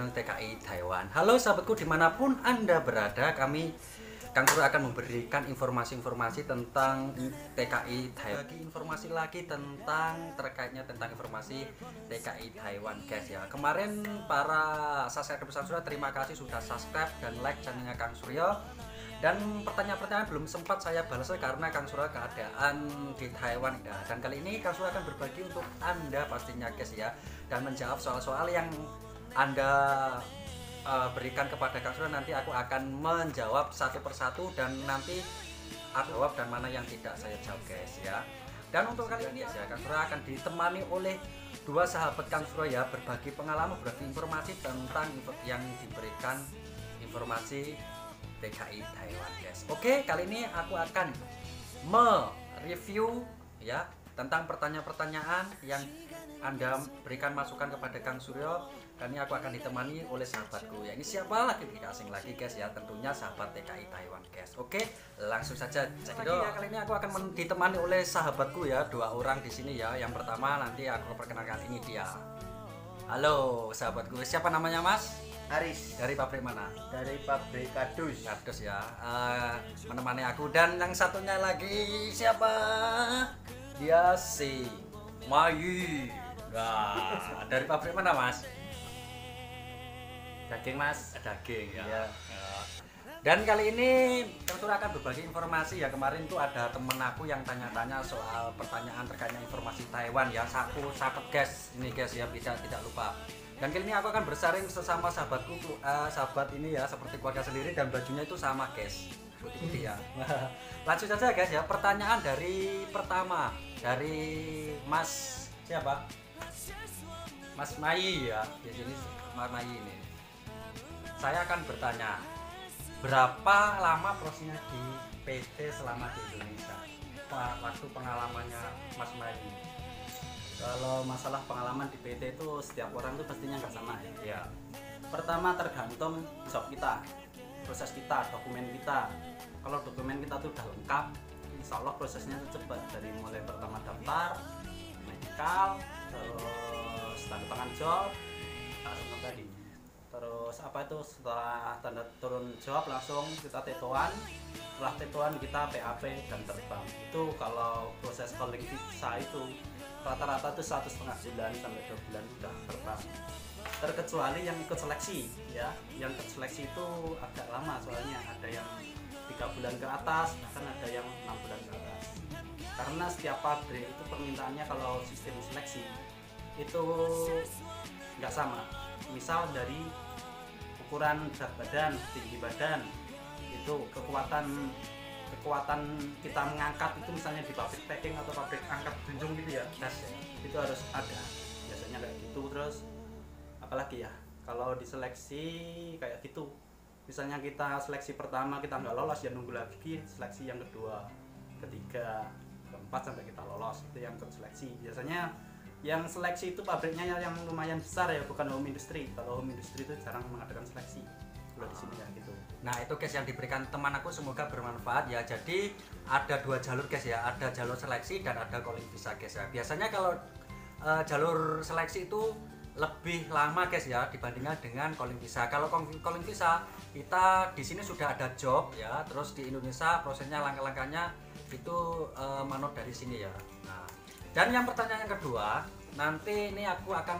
tentang TKI Taiwan. Halo sahabatku dimanapun Anda berada, Kang Suro akan memberikan informasi-informasi tentang TKI Taiwan. Lagi informasi lagi tentang informasi TKI Taiwan, guys ya. Kemarin para subscriber Kang Suro, terima kasih sudah subscribe dan like channelnya Kang Suryo. Dan pertanyaan-pertanyaan belum sempat saya balas karena Kang Suro keadaan di Taiwan ya. Dan kali ini Kang Suro akan berbagi untuk Anda pastinya guys ya, dan menjawab soal-soal yang Anda berikan kepada Kang Suro. Nanti aku akan menjawab satu persatu dan nanti aku jawab dan mana yang tidak saya jawab guys ya. Dan untuk kali ini ya Kang Suro akan ditemani oleh dua sahabat Kang Suro ya, berbagi pengalaman, berbagi informasi tentang yang diberikan informasi TKI Taiwan guys. Oke, kali ini aku akan mereview ya tentang pertanyaan-pertanyaan yang Anda berikan masukan kepada Kang Suryo. Kali ini aku akan ditemani oleh sahabatku ya. Ini siapa lagi, tidak asing lagi guys ya, tentunya sahabat TKI Taiwan guys. Oke, langsung saja cekidot ya. Kali ini aku akan ditemani oleh sahabatku ya, dua orang di sini ya. Yang pertama nanti aku perkenalkan, ini dia. Halo sahabatku, siapa namanya Mas? Aris. Dari pabrik mana? Dari pabrik kardus. Kardus ya. Menemani aku. Dan yang satunya lagi siapa? Dia si Mayu. Nah, dari pabrik mana Mas? Daging Mas. Daging ya. Iya. Dan kali ini Kang Suro akan berbagi informasi ya. Kemarin tuh ada temen aku yang tanya-tanya soal pertanyaan terkaitnya informasi Taiwan ya. Aku catat guys, ini guys ya, tidak lupa. Dan kali ini aku akan bersaring sesama sahabatku, sahabat ini ya, seperti keluarga sendiri, dan bajunya itu sama guys, putih-putih ya. Lanjut saja guys ya. Pertanyaan dari pertama dari Mas siapa? Mas Mai ya. Di sini Mas Mai ini. Saya akan bertanya, berapa lama prosesnya di PT selama di Indonesia? Waktu pengalamannya Mas Mai. Kalau masalah pengalaman di PT itu setiap orang itu pastinya nggak sama ya. Ya. Pertama tergantung job kita, proses kita, dokumen kita. Kalau dokumen kita tuh udah lengkap, insya Allah prosesnya itu cepat. Dari mulai pertama daftar, medical, terus tanda tangan job, tadi. Terus apa itu setelah tanda turun job langsung kita tetoan. Setelah tetoan kita PAP dan terbang. Itu kalau proses calling visa itu rata-rata tuh 1,5 bulan sampai 2 bulan udah terbang. Terkecuali yang ikut seleksi ya, yang ikut seleksi itu agak lama, soalnya ada yang 3 bulan ke atas, bahkan ada yang 6 bulan ke atas. Karena setiap pabrik itu permintaannya kalau sistem seleksi itu nggak sama. Misal dari ukuran berat badan, tinggi badan, itu kekuatan kita mengangkat itu, misalnya di pabrik packing atau pabrik angkat junjung gitu ya, itu harus ada biasanya kayak gitu. Terus apalagi ya, kalau diseleksi kayak gitu, misalnya kita seleksi pertama kita nggak lolos, ya nunggu lagi seleksi yang kedua, ketiga, keempat sampai kita lolos. Itu yang seleksi. Biasanya yang seleksi itu pabriknya yang lumayan besar ya, bukan home industry. Kalau home industry itu jarang mengadakan seleksi. Kalau di sini ya gitu. Nah itu guys yang diberikan teman aku, semoga bermanfaat ya. Jadi ada dua jalur guys ya, ada jalur seleksi dan ada calling visa guys ya. Biasanya kalau jalur seleksi itu lebih lama guys ya dibandingkan dengan calling visa. Kalau calling visa kita di sini sudah ada job ya, terus di Indonesia prosesnya langkah-langkahnya itu manut dari sini ya. Nah, dan yang pertanyaan yang kedua, nanti ini aku akan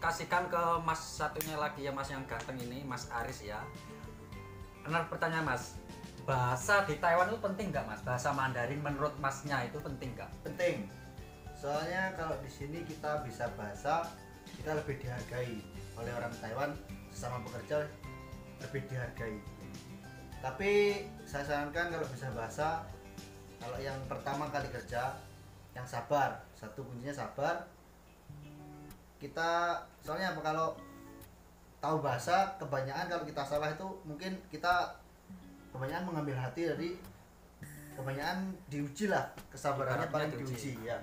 kasihkan ke Mas satunya lagi ya, Mas yang ganteng ini, Mas Aris ya. Nah, pertanyaan Mas, bahasa di Taiwan itu penting nggak Mas? Bahasa Mandarin menurut Masnya itu penting nggak? Penting. Soalnya kalau di sini kita bisa bahasa, kita lebih dihargai oleh orang Taiwan, sesama pekerja lebih dihargai. Tapi saya sarankan kalau bisa bahasa, kalau yang pertama kali kerja, yang sabar. Satu kuncinya sabar. Kita soalnya apa, kalau tahu bahasa kebanyakan kalau kita salah itu mungkin kita kebanyakan mengambil hati dari kebanyakan diuji lah, kesabarannya paling diuji ya.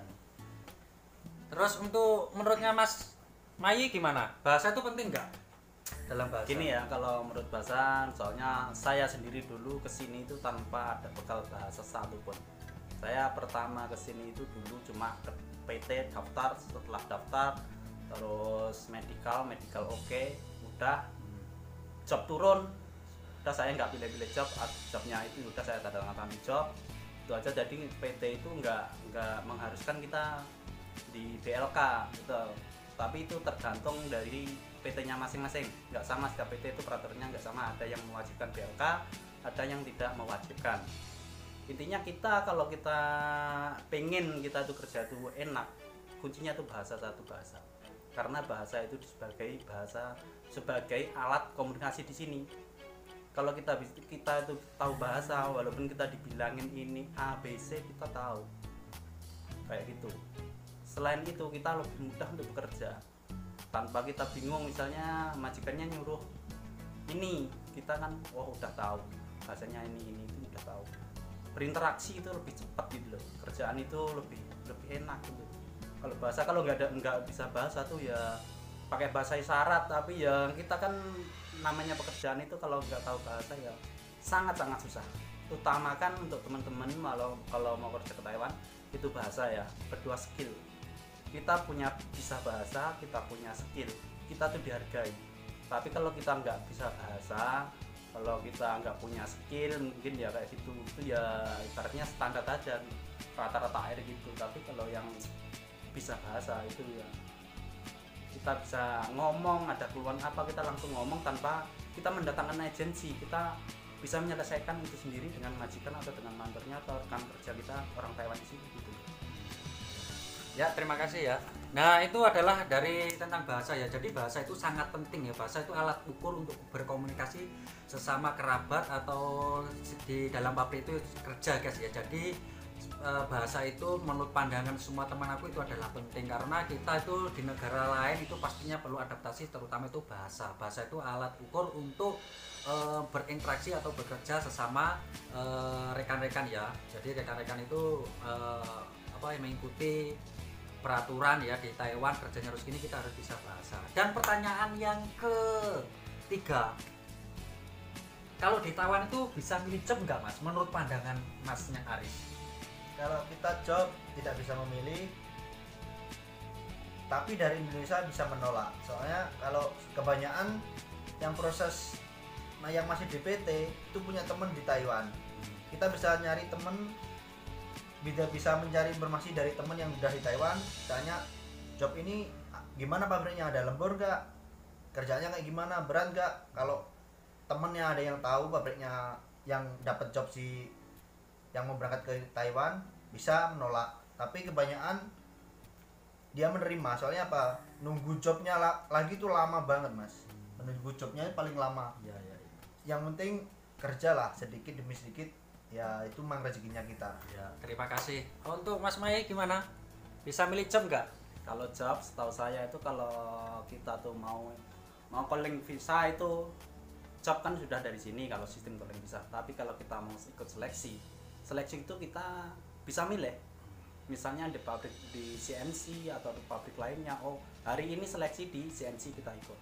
Terus untuk menurutnya Mas Mai gimana? Bahasa itu penting nggak dalam bahasa? Gini ya, kalau menurut bahasa, soalnya saya sendiri dulu kesini itu tanpa ada bekal bahasa satupun. Saya pertama kesini itu dulu cuma ke PT daftar, setelah daftar terus medical oke, udah job turun, udah saya nggak pilih-pilih jobnya itu udah saya tanda tangan job itu aja. Jadi PT itu nggak mengharuskan kita di BLK gitu, tapi itu tergantung dari PT-nya masing-masing. Nggak sama setiap PT itu peraturannya nggak sama, ada yang mewajibkan BLK, ada yang tidak mewajibkan. Intinya kita kalau kita pengen kita tuh kerja tuh enak, kuncinya tuh bahasa, satu bahasa, karena bahasa itu sebagai alat komunikasi di sini. Kalau kita itu tahu bahasa, walaupun kita dibilangin ini A B C kita tahu kayak gitu. Selain itu kita lebih mudah untuk bekerja tanpa kita bingung, misalnya majikannya nyuruh ini, kita kan udah tahu bahasanya ini itu udah tahu. Berinteraksi itu lebih cepat gitu loh, kerjaan itu lebih enak gitu. Kalau bahasa, kalau nggak bisa bahasa tuh ya pakai bahasa isyarat, tapi ya kita kan namanya pekerjaan itu kalau nggak tahu bahasa ya sangat susah. Utamakan untuk teman-teman kalau mau kerja ke Taiwan itu bahasa ya, berdua skill. Kita bisa bahasa, kita punya skill, kita tuh dihargai. Tapi kalau kita nggak bisa bahasa, kalau kita nggak punya skill, mungkin ya kayak gitu, itu ya ibaratnya standar aja, rata-rata air gitu. Tapi kalau yang bisa bahasa itu ya kita bisa ngomong, ada keluhan apa kita langsung ngomong tanpa kita mendatangkan agensi. Kita bisa menyelesaikan itu sendiri dengan majikan atau dengan mantornya atau rekan kerja kita orang Taiwan di sini gitu. Ya, terima kasih ya. Nah, itu adalah dari tentang bahasa ya. Jadi bahasa itu sangat penting ya. Bahasa itu alat ukur untuk berkomunikasi sesama kerabat atau di dalam pabrik itu kerja guys ya. Jadi bahasa itu menurut pandangan semua teman aku itu adalah penting, karena kita itu di negara lain itu pastinya perlu adaptasi, terutama itu bahasa. Bahasa itu alat ukur untuk berinteraksi atau bekerja sesama rekan-rekan ya. Jadi rekan-rekan itu yang mengikuti peraturan ya di Taiwan, kerjanya harus gini, kita harus bisa bahasa. Dan pertanyaan yang ketiga, kalau di Taiwan itu bisa milih job nggak Mas? Menurut pandangan Masnya Aris? Kalau kita job tidak bisa memilih, tapi dari Indonesia bisa menolak. Soalnya kalau kebanyakan yang proses yang masih DPT itu punya teman di Taiwan, kita bisa nyari teman, bisa mencari informasi dari teman yang udah di Taiwan. Tanya job ini gimana pabriknya, ada lembur nggak, kerjanya kayak gimana, berat nggak. Kalau temennya ada yang tahu pabriknya yang dapat job yang mau berangkat ke Taiwan, bisa menolak. Tapi kebanyakan dia menerima. Soalnya apa, nunggu jobnya lagi tuh lama banget Mas. Menunggu jobnya paling lama ya. Yang penting kerjalah sedikit demi sedikit, ya itu memang rezekinya kita ya. Terima kasih. Untuk Mas Mai gimana, bisa milih job nggak? Kalau job setahu saya itu kalau kita tuh mau calling visa itu job kan sudah dari sini kalau sistem calling visa. Tapi kalau kita mau ikut seleksi itu kita bisa milih, misalnya di pabrik di CNC atau di pabrik lainnya. Hari ini seleksi di CNC, kita ikut.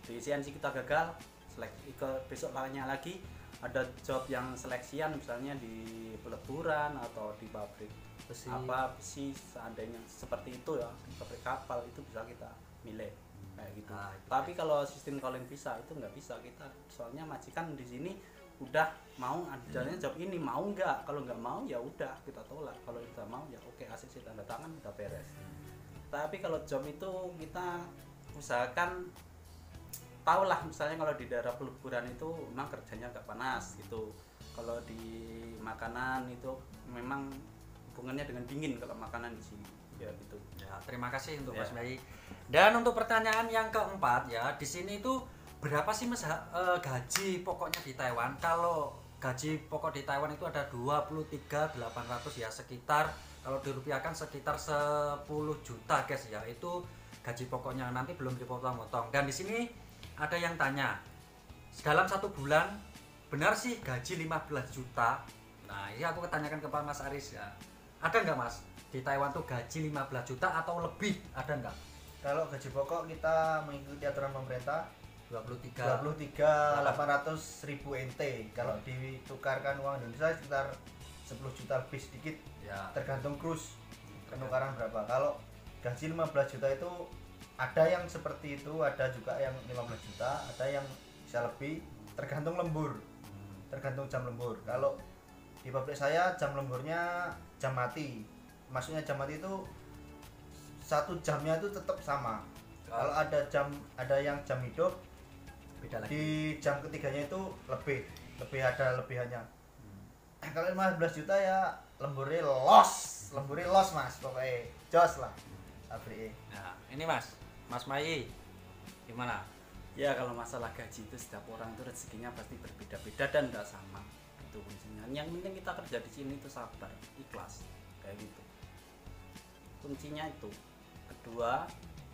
Di CNC kita gagal, seleksi ikut besok lagi ada job yang seleksian, misalnya di peleburan atau di pabrik besi, seandainya seperti itu ya, di pabrik kapal itu bisa kita milih kayak gitu. Tapi kalau sistem calling visa itu nggak bisa kita, soalnya majikan di sini udah mau adanya job ini, mau nggak, kalau nggak mau ya udah kita tolak, kalau kita mau ya oke, ACC tanda tangan udah beres. Tapi kalau job itu kita usahakan tahulah, misalnya kalau di daerah peleburan itu memang kerjanya agak panas gitu. Kalau di makanan itu memang hubungannya dengan dingin kalau makanan di sini ya gitu. Ya, terima kasih untuk Mas Mei. Dan untuk pertanyaan yang keempat ya, di sini itu berapa sih Mas gaji pokoknya di Taiwan? Kalau gaji pokok di Taiwan itu ada 23.800 ya, sekitar kalau dirupiahkan sekitar 10 juta guys ya. Itu gaji pokoknya, nanti belum dipotong-potong. Dan di sini ada yang tanya, dalam 1 bulan benar sih gaji 15 juta? Nah, ini aku ketanyakan ke Pak Mas Aris ya. Ada nggak Mas di Taiwan tuh gaji 15 juta atau lebih, ada nggak? Kalau gaji pokok kita mengikuti aturan pemerintah 23.800 ribu NT. Kalau ditukarkan uang Indonesia sekitar 10 juta lebih sedikit ya, tergantung kurs penukaran berapa. Kalau gaji 15 juta itu ada yang seperti itu, ada juga yang 15 juta, ada yang bisa lebih, tergantung lembur, tergantung jam lembur. Kalau di pabrik saya jam lemburnya jam mati, maksudnya jam mati itu 1 jamnya itu tetap sama. Kalau ada yang jam hidup, Beda lagi. di jam ketiganya itu lebih ada lebihannya. Kalau 15 juta ya lemburnya los mas, pokoknya jos lah pabrik. Nah, ini Mas Mai, gimana? Ya kalau masalah gaji itu setiap orang itu rezekinya pasti berbeda-beda dan tidak sama. Itu kuncinya. Yang penting kita kerja di sini itu sabar, ikhlas, kayak gitu. Kuncinya itu. Kedua,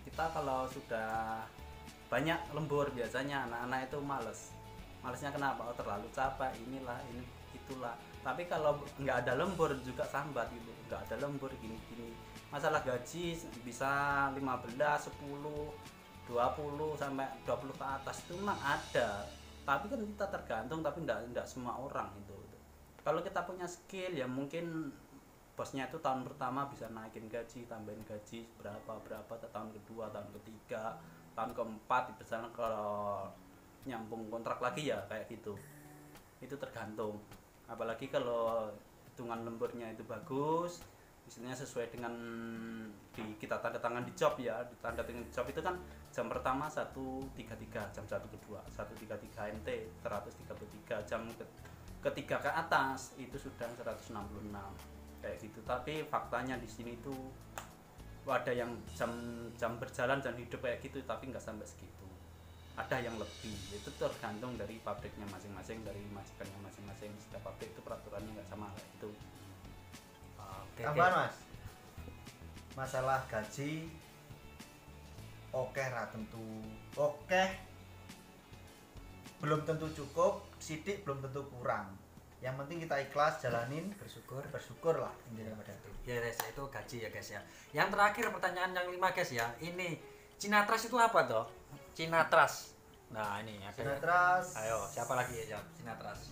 kita kalau sudah banyak lembur biasanya anak-anak itu malesnya kenapa? Oh, terlalu capek, inilah ini itulah. Tapi kalau nggak ada lembur juga sambat gitu, nggak ada lembur gini-gini. Masalah gaji bisa 15, 10, 20 sampai 20 ke atas itu memang ada. Tapi kan kita tergantung, tapi enggak semua orang itu. Kalau kita punya skill ya mungkin bosnya itu tahun pertama bisa naikin gaji, tambahin gaji berapa tahun kedua, tahun ketiga, tahun keempat misalnya kalau nyambung kontrak lagi ya kayak gitu. Itu tergantung. Apalagi kalau hitungan lemburnya itu bagus, misalnya sesuai dengan kita tanda tangan di job ya, di tanda tangan di job itu kan jam pertama 133, jam 1 kedua 133 MT 133, jam ketiga ke atas itu sudah 166 kayak gitu. Tapi faktanya di sini tuh ada yang jam berjalan jam hidup kayak gitu tapi nggak sampai segitu, ada yang lebih. Itu tergantung dari pabriknya masing-masing, dari majikannya masing-masing. Setiap pabrik itu peraturannya nggak sama kayak itu. Tambahan mas, masalah gaji oke ra tentu oke, belum tentu cukup, sidik belum tentu kurang. Yang penting kita ikhlas jalanin, bersyukur lah intinya pada itu. Ya guys, itu gaji ya guys ya. Yang terakhir pertanyaan yang 5 guys ya. Ini Cinatrust itu apa toh? Cinatrust. Nah, ini ada. Cinatrust. Ayo, siapa lagi ya jawab Cinatrust?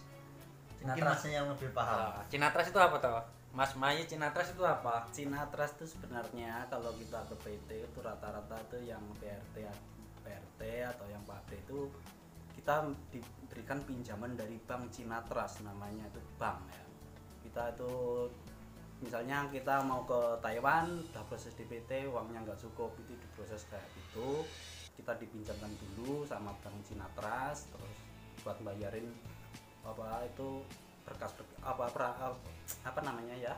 Mungkin masnya yang lebih paham. Cinatrust itu apa toh? Mas Mai, Cinatrust itu apa? Cinatrust itu sebenarnya kalau kita ke PT itu rata-rata itu yang PRT atau yang pabrik itu kita diberikan pinjaman dari bank Cinatrust, namanya itu bank ya. Kita itu misalnya kita mau ke Taiwan, udah proses DPT, uangnya nggak cukup, itu diproses kayak gitu, kita dipinjamkan dulu sama bank Cinatrust, terus buat bayarin apa itu berkas apa namanya ya,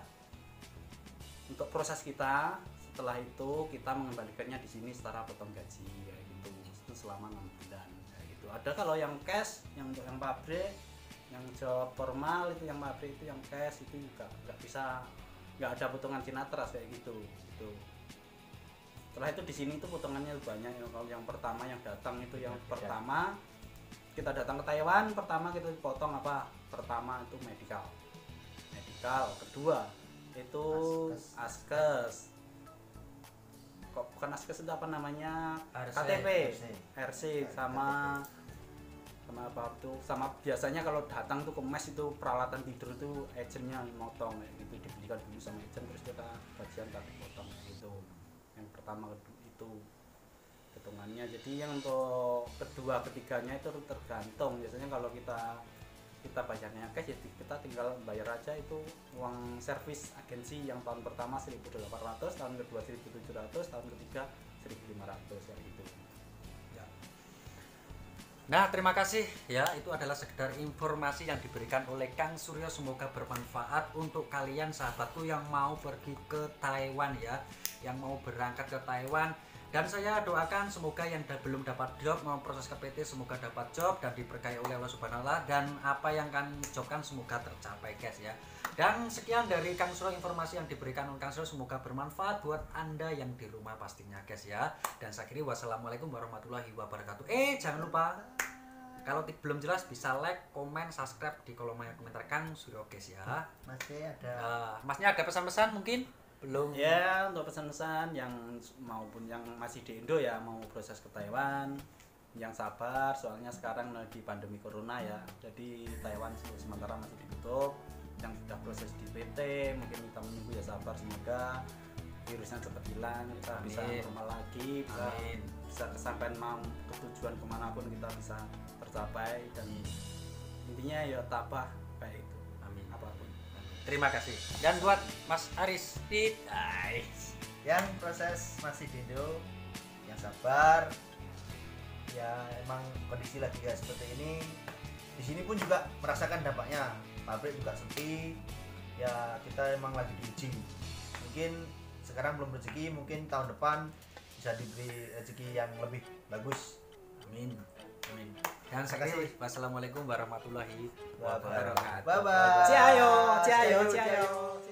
untuk proses kita. Setelah itu kita mengembalikannya di sini secara potong gaji kayak gitu, itu selama 6 bulan kayak gitu. Ada kalau yang cash, yang untuk yang pabrik, yang job formal itu, yang pabrik itu yang cash itu juga nggak ada potongan Cinatrust kayak gitu. Setelah itu di sini itu potongannya banyak. Kalau yang pertama yang datang itu yang pertama kita datang ke Taiwan, pertama kita potong apa? Pertama itu medical, kedua itu askes. Kok bukan askes, itu apa namanya? KTP, RC sama apa tuh, sama biasanya kalau datang tuh ke mes itu peralatan tidur itu agentnya motong kayak gitu, dibelikan dulu sama agent, terus kita bagian kaki potong gitu. Yang pertama itu hitungannya. Jadi yang untuk kedua ketiganya itu tergantung. Biasanya kalau kita bayarnya cash ya kita tinggal bayar aja itu uang servis agensi. Yang tahun pertama 1.800, tahun kedua 1.700, tahun ketiga 1.500 ya gitu. Nah, terima kasih ya. Itu adalah sekedar informasi yang diberikan oleh Kang Suryo. Semoga bermanfaat untuk kalian sahabatku yang mau pergi ke Taiwan ya, yang mau berangkat ke Taiwan. Dan saya doakan semoga yang belum dapat job mau proses ke PT semoga dapat job dan diberkahi oleh Allah Subhanahu wa taala, dan apa yang kan jobkan semoga tercapai guys ya. Dan sekian dari Kang Suryo, informasi yang diberikan oleh Kang Suryo, semoga bermanfaat buat Anda yang di rumah pastinya guys ya. Dan saya akhiri, wassalamualaikum warahmatullahi wabarakatuh. Jangan lupa kalau belum jelas bisa like, komen, subscribe di kolom komentar Kang Suryo guys ya. Masnya ada pesan-pesan mungkin? Belum ya. Untuk pesan-pesan yang maupun yang masih di Indo ya, mau proses ke Taiwan, yang sabar soalnya sekarang lagi pandemi corona ya, jadi Taiwan sementara masih ditutup. Yang sudah proses di PT mungkin kita menunggu ya, sabar, semoga virusnya cepat hilang, kita Amin. bisa normal lagi, bisa kesampaian mau ke tujuan kemanapun kita bisa tercapai, dan intinya ya tabah kayak itu Amin. apapun. Terima kasih. Dan buat Mas Aris, Yang proses masih Dindo, yang sabar. Ya emang kondisi lagi kayak seperti ini. Di sini pun juga merasakan dampaknya. Pabrik juga sepi. Ya kita emang lagi diuji. Mungkin sekarang belum rezeki, mungkin tahun depan bisa diberi rezeki yang lebih bagus. Amin. Amin. Dan sekali wassalamualaikum warahmatullahi Bye wabarakatuh. bye. Ciao, ciao, ciao.